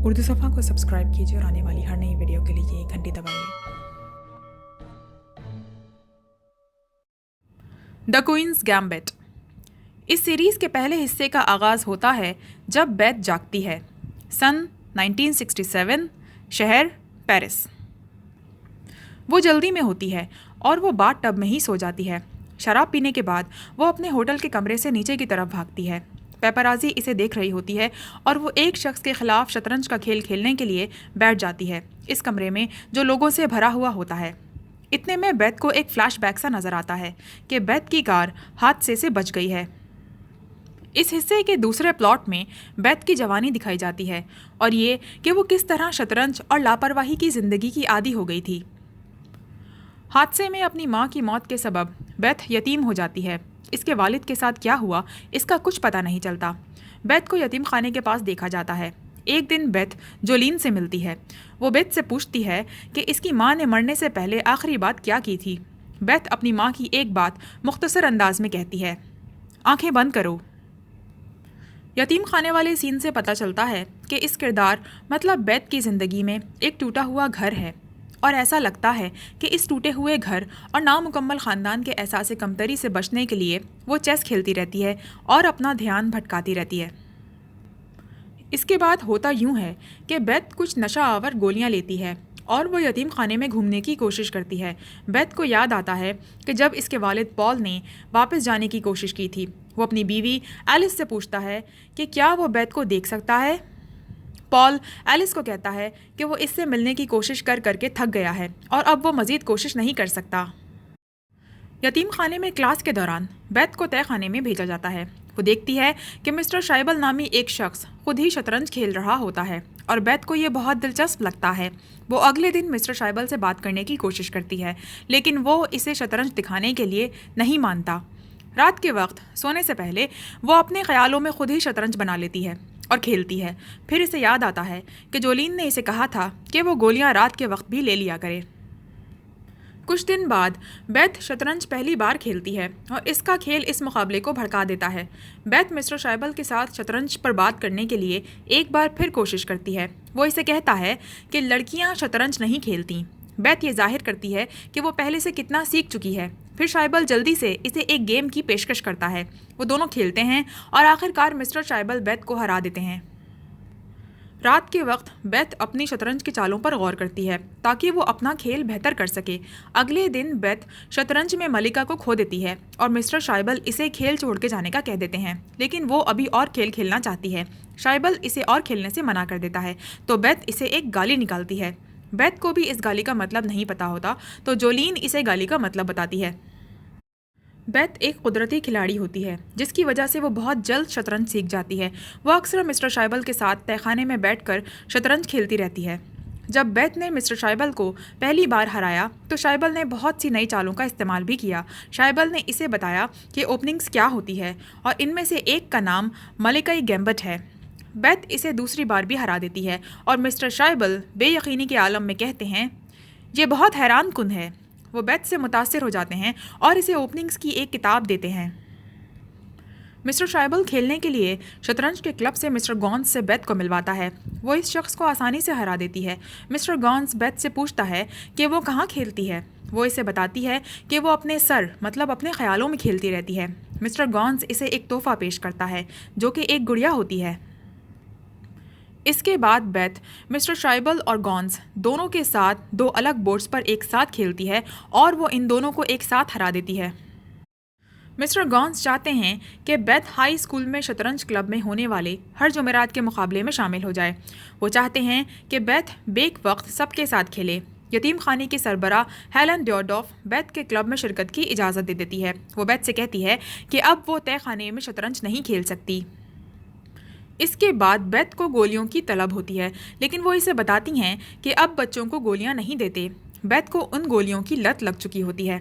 اردو صفحہ کو سبسکرائب کیجیے اور آنے والی ہر نئی ویڈیو کے لیے گھنٹی دبائیے۔ دی کوئنز گیمبٹ۔ اس سیریز کے پہلے حصے کا آغاز ہوتا ہے جب بیتھ جاگتی ہے۔ سن 1967، شہر پیرس۔ وہ جلدی میں ہوتی ہے اور وہ باتھ ٹب میں ہی سو جاتی ہے۔ شراب پینے کے بعد وہ اپنے ہوٹل کے کمرے سے نیچے کی طرف بھاگتی ہے۔ پیپرازی اسے دیکھ رہی ہوتی ہے اور وہ ایک شخص کے خلاف شطرنج کا کھیل کھیلنے کے لیے بیٹھ جاتی ہے، اس کمرے میں جو لوگوں سے بھرا ہوا ہوتا ہے۔ اتنے میں بیتھ کو ایک فلیش بیک سا نظر آتا ہے کہ بیتھ کی کار حادثے سے بچ گئی ہے۔ اس حصے کے دوسرے پلاٹ میں بیتھ کی جوانی دکھائی جاتی ہے اور یہ کہ وہ کس طرح شطرنج اور لاپرواہی کی زندگی کی عادی ہو گئی تھی۔ حادثے میں اپنی ماں کی موت کے سبب بیتھ یتیم ہو جاتی ہے۔ اس کے والد کے ساتھ کیا ہوا اس کا کچھ پتہ نہیں چلتا۔ بیتھ کو یتیم خانے کے پاس دیکھا جاتا ہے۔ ایک دن بیتھ جولین سے ملتی ہے۔ وہ بیتھ سے پوچھتی ہے کہ اس کی ماں نے مرنے سے پہلے آخری بات کیا کی تھی۔ بیتھ اپنی ماں کی ایک بات مختصر انداز میں کہتی ہے، آنکھیں بند کرو۔ یتیم خانے والے سین سے پتہ چلتا ہے کہ اس کردار مطلب بیتھ کی زندگی میں ایک ٹوٹا ہوا گھر ہے اور ایسا لگتا ہے کہ اس ٹوٹے ہوئے گھر اور نامکمل خاندان کے احساس کمتری سے بچنے کے لیے وہ چیس کھیلتی رہتی ہے اور اپنا دھیان بھٹکاتی رہتی ہے۔ اس کے بعد ہوتا یوں ہے کہ بیتھ کچھ نشہ آور گولیاں لیتی ہے اور وہ یتیم خانے میں گھومنے کی کوشش کرتی ہے۔ بیتھ کو یاد آتا ہے کہ جب اس کے والد پال نے واپس جانے کی کوشش کی تھی، وہ اپنی بیوی ایلس سے پوچھتا ہے کہ کیا وہ بیتھ کو دیکھ سکتا ہے۔ پال ایلس کو کہتا ہے کہ وہ اس سے ملنے کی کوشش کر کر کے تھک گیا ہے اور اب وہ مزید کوشش نہیں کر سکتا۔ یتیم خانے میں کلاس کے دوران بیتھ کو طے خانے میں بھیجا جاتا ہے۔ وہ دیکھتی ہے کہ مسٹر شائبل نامی ایک شخص خود ہی شطرنج کھیل رہا ہوتا ہے اور بیتھ کو یہ بہت دلچسپ لگتا ہے۔ وہ اگلے دن مسٹر شائبل سے بات کرنے کی کوشش کرتی ہے لیکن وہ اسے شطرنج دکھانے کے لیے نہیں مانتا۔ رات کے وقت سونے سے پہلے وہ اپنے خیالوں میں خود ہی شطرنج بنا لیتی ہے اور کھیلتی ہے۔ پھر اسے یاد آتا ہے کہ جولین نے اسے کہا تھا کہ وہ گولیاں رات کے وقت بھی لے لیا کرے۔ کچھ دن بعد بیتھ شطرنج پہلی بار کھیلتی ہے اور اس کا کھیل اس مقابلے کو بھڑکا دیتا ہے۔ بیتھ مسٹر شائبل کے ساتھ شطرنج پر بات کرنے کے لیے ایک بار پھر کوشش کرتی ہے۔ وہ اسے کہتا ہے کہ لڑکیاں شطرنج نہیں کھیلتیں۔ بیتھ یہ ظاہر کرتی ہے کہ وہ پہلے سے کتنا سیکھ چکی ہے۔ پھر شائبل جلدی سے اسے ایک گیم کی پیشکش کرتا ہے۔ وہ دونوں کھیلتے ہیں اور آخر کار مسٹر شائبل بیتھ کو ہرا دیتے ہیں۔ رات کے وقت بیتھ اپنی شطرنج کی چالوں پر غور کرتی ہے تاکہ وہ اپنا کھیل بہتر کر سکے۔ اگلے دن بیتھ شطرنج میں ملکہ کو کھو دیتی ہے اور مسٹر شائبل اسے کھیل چھوڑ کے جانے کا کہہ دیتے ہیں لیکن وہ ابھی اور کھیل کھیلنا چاہتی ہے۔ شائبل اسے اور کھیلنے سے منع کر دیتا ہے تو بیتھ اسے ایک گالی نکالتی ہے۔ بیتھ کو بھی اس گالی کا مطلب نہیں پتا ہوتا تو جولین اسے گالی کا مطلب بتاتی ہے۔ بیتھ ایک قدرتی کھلاڑی ہوتی ہے جس کی وجہ سے وہ بہت جلد شطرنج سیکھ جاتی ہے۔ وہ اکثر مسٹر شائبل کے ساتھ تہہ خانے میں بیٹھ کر شطرنج کھیلتی رہتی ہے۔ جب بیتھ نے مسٹر شائبل کو پہلی بار ہرایا تو شائبل نے بہت سی نئی چالوں کا استعمال بھی کیا۔ شائبل نے اسے بتایا کہ اوپننگز کیا ہوتی ہے اور ان میں سے ایک کا نام ملکہ گیمبٹ ہے۔ بیتھ اسے دوسری بار بھی ہرا دیتی ہے اور مسٹر شائبل بے یقینی کے عالم میں کہتے ہیں، یہ بہت حیران کن ہے۔ وہ بیتھ سے متاثر ہو جاتے ہیں اور اسے اوپننگز کی ایک کتاب دیتے ہیں۔ مسٹر شائبل کھیلنے کے لیے شطرنج کے کلب سے مسٹر گونز سے بیتھ کو ملواتا ہے۔ وہ اس شخص کو آسانی سے ہرا دیتی ہے۔ مسٹر گونز بیتھ سے پوچھتا ہے کہ وہ کہاں کھیلتی ہے۔ وہ اسے بتاتی ہے کہ وہ اپنے سر مطلب اپنے خیالوں میں کھیلتی رہتی ہے۔ مسٹر گونز اسے ایک تحفہ پیش کرتا ہے جو کہ ایک گڑیا ہوتی ہے۔ اس کے بعد بیتھ مسٹر شائبل اور گونز دونوں کے ساتھ دو الگ بورڈز پر ایک ساتھ کھیلتی ہے اور وہ ان دونوں کو ایک ساتھ ہرا دیتی ہے۔ مسٹر گونز چاہتے ہیں کہ بیتھ ہائی اسکول میں شطرنج کلب میں ہونے والے ہر جمعرات کے مقابلے میں شامل ہو جائے۔ وہ چاہتے ہیں کہ بیتھ بیک وقت سب کے ساتھ کھیلے۔ یتیم خانے کی سربراہ ہیلن ڈیوڈوف بیتھ کے کلب میں شرکت کی اجازت دے دیتی ہے۔ وہ بیتھ سے کہتی ہے کہ اب وہ طے خانے میں شطرنج نہیں کھیل سکتی۔ اس کے بعد بیتھ کو گولیوں کی طلب ہوتی ہے لیکن وہ اسے بتاتی ہیں کہ اب بچوں کو گولیاں نہیں دیتے۔ بیتھ کو ان گولیوں کی لت لگ چکی ہوتی ہے۔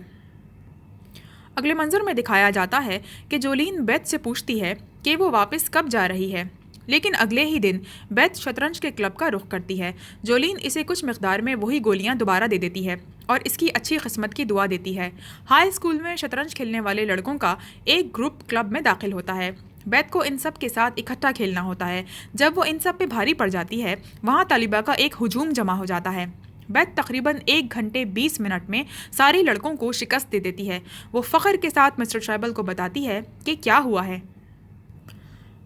اگلے منظر میں دکھایا جاتا ہے کہ جولین بیتھ سے پوچھتی ہے کہ وہ واپس کب جا رہی ہے لیکن اگلے ہی دن بیتھ شطرنج کے کلب کا رخ کرتی ہے۔ جولین اسے کچھ مقدار میں وہی گولیاں دوبارہ دے دیتی ہے اور اس کی اچھی قسمت کی دعا دیتی ہے۔ ہائی اسکول میں شطرنج کھیلنے والے لڑکوں کا ایک گروپ کلب میں داخل ہوتا ہے۔ بیتھ کو ان سب کے ساتھ اکٹھا کھیلنا ہوتا ہے. جب وہ ان سب پہ بھاری پڑ جاتی ہے وہاں طالبہ کا ایک ہجوم جمع ہو جاتا ہے. بیتھ تقریباً 1 گھنٹے 20 منٹ میں سارے لڑکوں کو شکست دے دیتی ہے. وہ فخر کے ساتھ مسٹر ٹرائبل کو بتاتی ہے کہ کیا ہوا ہے.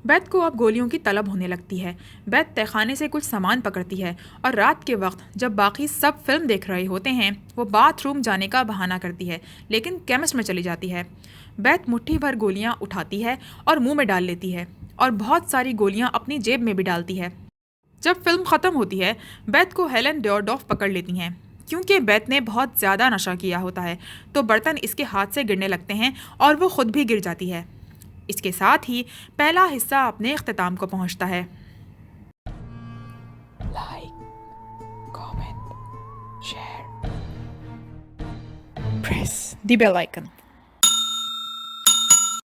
بیتھ کو اب گولیوں کی طلب ہونے لگتی ہے. بیتھ تہہ خانے سے کچھ سامان پکڑتی ہے اور رات کے وقت جب باقی سب فلم دیکھ رہے ہوتے ہیں وہ باتھ روم جانے کا بہانہ کرتی ہے لیکن کیمسٹ میں چلی جاتی ہے. بیتھ مٹھی بھر گولیاں اٹھاتی ہے اور منہ میں ڈال لیتی ہے اور بہت ساری گولیاں اپنی جیب میں بھی ڈالتی ہے. جب فلم ختم ہوتی ہے بیتھ کو ہیلن ڈیورڈوف پکڑ لیتی ہیں. کیونکہ بیتھ نے بہت زیادہ نشہ کیا ہوتا ہے تو برتن اس کے ہاتھ سے گرنے لگتے ہیں اور وہ خود بھی گر جاتی ہے. اس کے ساتھ ہی پہلا حصہ اپنے اختتام کو پہنچتا ہے. لائک، کامنٹ، شیئر، پریس دی بیل آئکن.